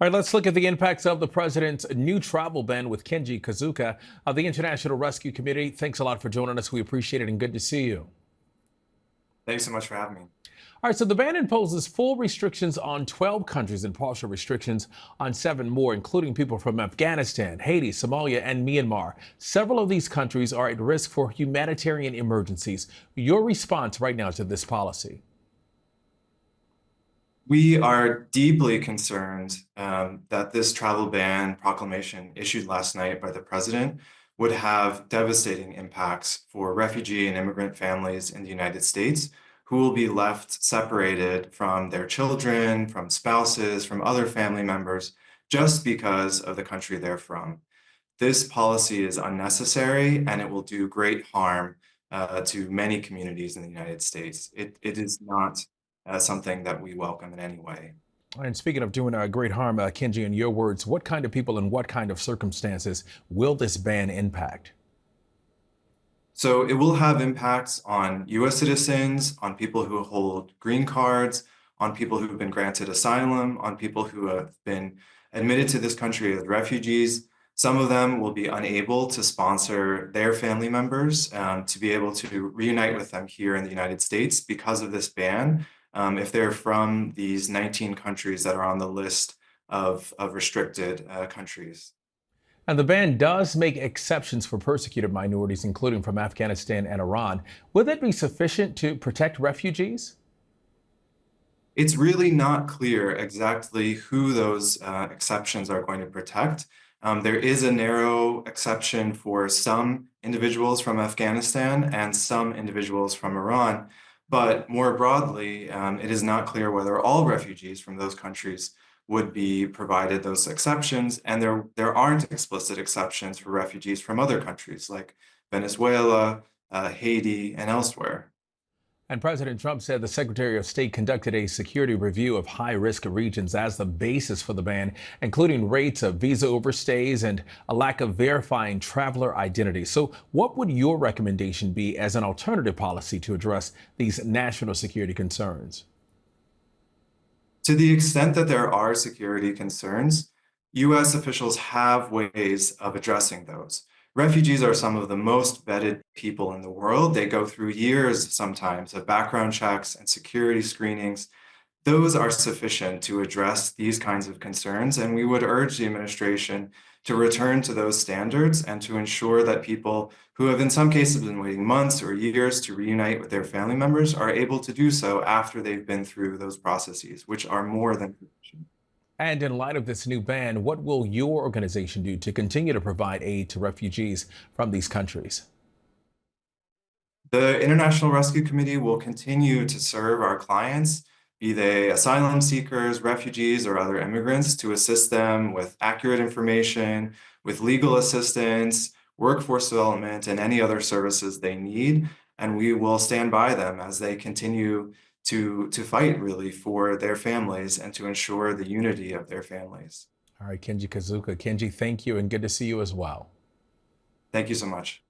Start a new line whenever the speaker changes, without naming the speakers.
All right, let's look at the impacts of the president's new travel ban with Kennji Kizuka of the International Rescue Committee. Thanks a lot for joining us. We appreciate it and good to see you.
Thanks so much for having me.
All right, so the ban imposes full restrictions on 12 countries and partial restrictions on 7 more, including people from Afghanistan, Haiti, Somalia, and Myanmar. Several of these countries are at risk for humanitarian emergencies. Your response right now to this policy?
We are deeply concerned that this travel ban proclamation issued last night by the president would have devastating impacts for refugee and immigrant families in the United States who will be left separated from their children, from spouses, from other family members, just because of the country they're from. This policy is unnecessary and it will do great harm to many communities in the United States. It is not something that we welcome in any way.
And speaking of doing great harm, Kenji, in your words, what kind of people and what kind of circumstances will this ban impact?
So it will have impacts on US citizens, on people who hold green cards, on people who've been granted asylum, on people who have been admitted to this country as refugees. Some of them will be unable to sponsor their family members to be able to reunite with them here in the United States because of this ban, if they're from these 19 countries that are on the list of restricted countries.
And the ban does make exceptions for persecuted minorities, including from Afghanistan and Iran. Will that be sufficient to protect refugees?
It's really not clear exactly who those exceptions are going to protect. There is a narrow exception for some individuals from Afghanistan and some individuals from Iran, but more broadly, it is not clear whether all refugees from those countries would be provided those exceptions, and there aren't explicit exceptions for refugees from other countries like Venezuela, Haiti, and elsewhere.
And President Trump said the Secretary of State conducted a security review of high risk regions as the basis for the ban, including rates of visa overstays and a lack of verifying traveler identity. So, what would your recommendation be as an alternative policy to address these national security concerns?
To the extent that there are security concerns, US officials have ways of addressing those. Refugees are some of the most vetted people in the world. They go through years sometimes of background checks and security screenings. Those are sufficient to address these kinds of concerns, and we would urge the administration to return to those standards and to ensure that people who have in some cases been waiting months or years to reunite with their family members are able to do so after they've been through those processes, which are more than sufficient.
And in light of this new ban, what will your organization do to continue to provide aid to refugees from these countries?
The International Rescue Committee will continue to serve our clients, be they asylum seekers, refugees, or other immigrants, to assist them with accurate information, with legal assistance, workforce development, and any other services they need. And we will stand by them as they continue to fight really for their families and to ensure the unity of their families.
All right, Kenji Kazuka. Kenji, thank you and good to see you as well.
Thank you so much.